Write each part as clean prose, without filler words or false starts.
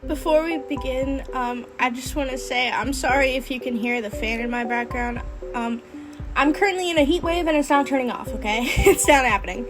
Before we begin, I just want to say I'm sorry if you can hear the fan in my background. I'm currently in a heat wave and it's not turning off, okay? It's not happening.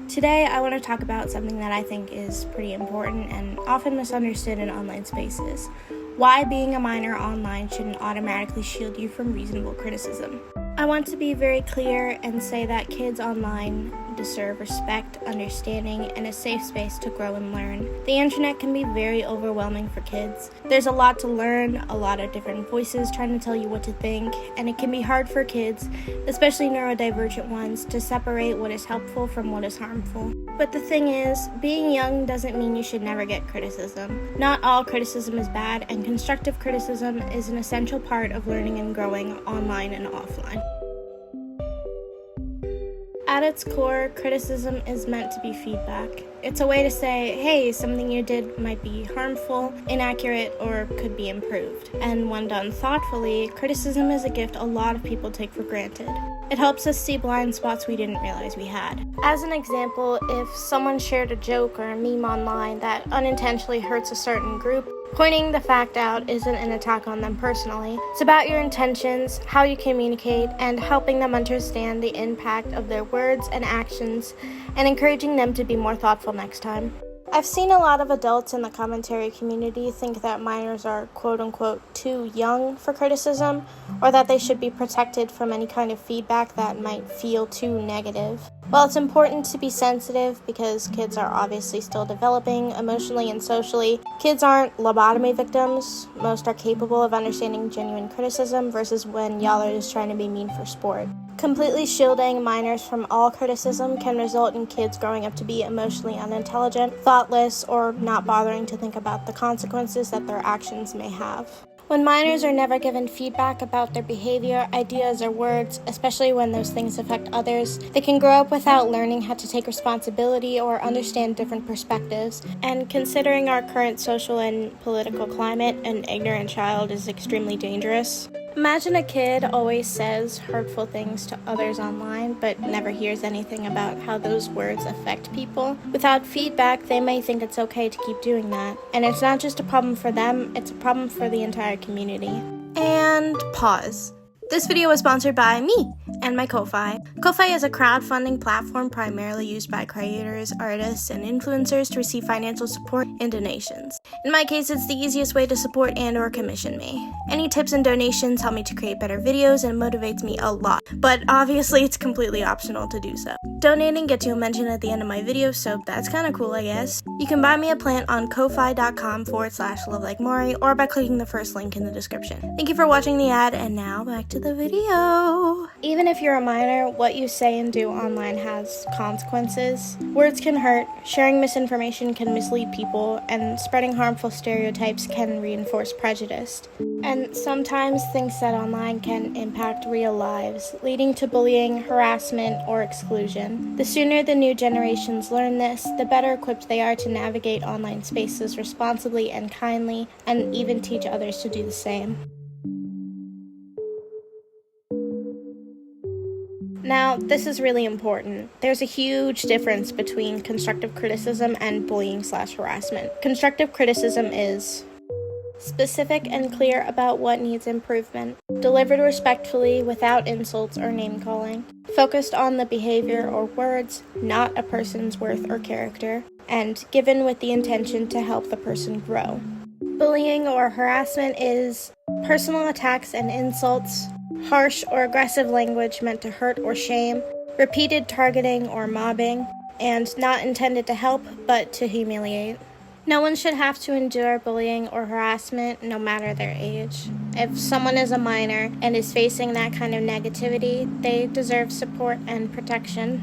Today, I want to talk about something that I think is pretty important and often misunderstood in online spaces. Why being a minor online shouldn't automatically shield you from reasonable criticism. I want to be very clear and say that kids online deserve respect, understanding, and a safe space to grow and learn. The internet can be very overwhelming for kids. There's a lot to learn, a lot of different voices trying to tell you what to think, and it can be hard for kids, especially neurodivergent ones, to separate what is helpful from what is harmful. But the thing is, being young doesn't mean you should never get criticism. Not all criticism is bad, and constructive criticism is an essential part of learning and growing online and offline. At its core, criticism is meant to be feedback. It's a way to say, hey, something you did might be harmful, inaccurate, or could be improved. And when done thoughtfully, criticism is a gift a lot of people take for granted. It helps us see blind spots we didn't realize we had. As an example, if someone shared a joke or a meme online that unintentionally hurts a certain group, pointing the fact out isn't an attack on them personally. It's about your intentions, how you communicate, and helping them understand the impact of their words and actions, and encouraging them to be more thoughtful next time. I've seen a lot of adults in the commentary community think that minors are quote-unquote too young for criticism, or that they should be protected from any kind of feedback that might feel too negative. While it's important to be sensitive because kids are obviously still developing emotionally and socially, kids aren't lobotomy victims. Most are capable of understanding genuine criticism versus when y'all are just trying to be mean for sport. Completely shielding minors from all criticism can result in kids growing up to be emotionally unintelligent, thoughtless, or not bothering to think about the consequences that their actions may have. When minors are never given feedback about their behavior, ideas, or words, especially when those things affect others, they can grow up without learning how to take responsibility or understand different perspectives. And considering our current social and political climate, an ignorant child is extremely dangerous. Imagine a kid always says hurtful things to others online, but never hears anything about how those words affect people. Without feedback, they may think it's okay to keep doing that. And it's not just a problem for them, it's a problem for the entire community. And pause. This video was sponsored by me and my Ko-Fi. Ko-Fi is a crowdfunding platform primarily used by creators, artists, and influencers to receive financial support and donations. In my case, it's the easiest way to support and or commission me. Any tips and donations help me to create better videos and motivates me a lot, but obviously it's completely optional to do so. Donating gets you a mention at the end of my video, so that's kinda cool, I guess. You can buy me a plant on ko-fi.com/lovelikeMaury or by clicking the first link in the description. Thank you for watching the ad, and now back to the video. Even if you're a minor, what you say and do online has consequences. Words can hurt, sharing misinformation can mislead people, and spreading harmful stereotypes can reinforce prejudice. And sometimes things said online can impact real lives, leading to bullying, harassment, or exclusion. The sooner the new generations learn this, the better equipped they are to navigate online spaces responsibly and kindly, and even teach others to do the same. Now, this is really important. There's a huge difference between constructive criticism and bullying/harassment. Constructive criticism is specific and clear about what needs improvement, delivered respectfully without insults or name-calling, focused on the behavior or words, not a person's worth or character, and given with the intention to help the person grow. Bullying or harassment is personal attacks and insults, harsh or aggressive language meant to hurt or shame, repeated targeting or mobbing, and not intended to help but to humiliate. No one should have to endure bullying or harassment, no matter their age. If someone is a minor and is facing that kind of negativity, they deserve support and protection.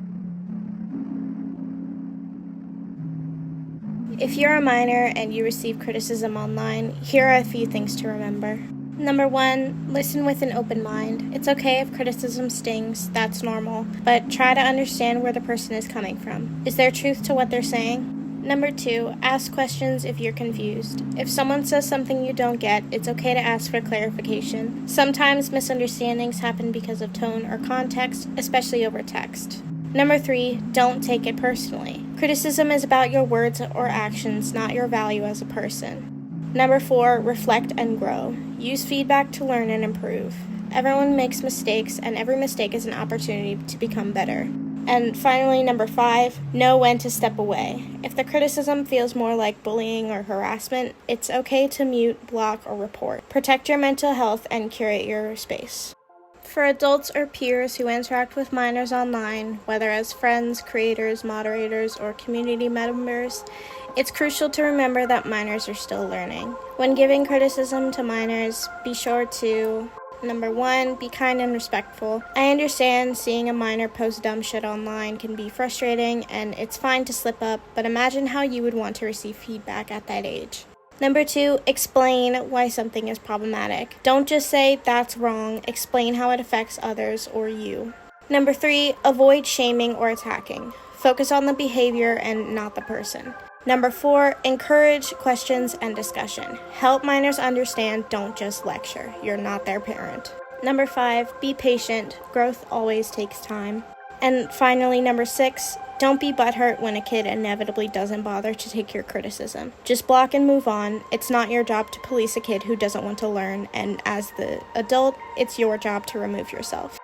If you're a minor and you receive criticism online, here are a few things to remember. Number 1, listen with an open mind. It's okay if criticism stings, that's normal, but try to understand where the person is coming from. Is there truth to what they're saying? Number 2, ask questions if you're confused. If someone says something you don't get, it's okay to ask for clarification. Sometimes misunderstandings happen because of tone or context, especially over text. Number 3, don't take it personally. Criticism is about your words or actions, not your value as a person. Number 4, reflect and grow. Use feedback to learn and improve. Everyone makes mistakes, and every mistake is an opportunity to become better. And finally, number 5, know when to step away. If the criticism feels more like bullying or harassment, it's okay to mute, block, or report. Protect your mental health and curate your space. For adults or peers who interact with minors online, whether as friends, creators, moderators, or community members, it's crucial to remember that minors are still learning. When giving criticism to minors, be sure to: Number 1, be kind and respectful. I understand seeing a minor post dumb shit online can be frustrating, and it's fine to slip up, but imagine how you would want to receive feedback at that age. Number 2, explain why something is problematic. Don't just say, that's wrong, explain how it affects others or you. Number 3, avoid shaming or attacking. Focus on the behavior and not the person. Number 4, encourage questions and discussion. Help minors understand, don't just lecture. You're not their parent. Number 5, be patient. Growth always takes time. And finally, number 6, don't be butthurt when a kid inevitably doesn't bother to take your criticism. Just block and move on. It's not your job to police a kid who doesn't want to learn, and as the adult, it's your job to remove yourself.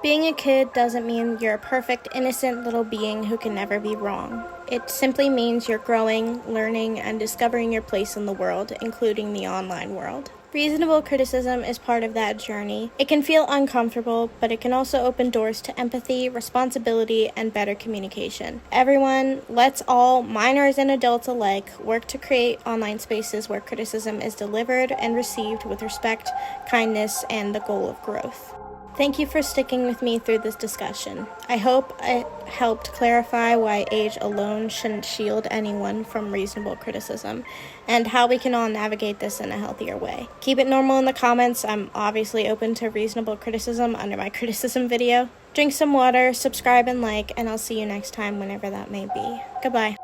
Being a kid doesn't mean you're a perfect, innocent little being who can never be wrong. It simply means you're growing, learning, and discovering your place in the world, including the online world. Reasonable criticism is part of that journey. It can feel uncomfortable, but it can also open doors to empathy, responsibility, and better communication. Everyone, let's all, minors and adults alike, work to create online spaces where criticism is delivered and received with respect, kindness, and the goal of growth. Thank you for sticking with me through this discussion. I hope it helped clarify why age alone shouldn't shield anyone from reasonable criticism, and how we can all navigate this in a healthier way. Keep it normal in the comments. I'm obviously open to reasonable criticism under my criticism video. Drink some water, subscribe and like, and I'll see you next time whenever that may be. Goodbye.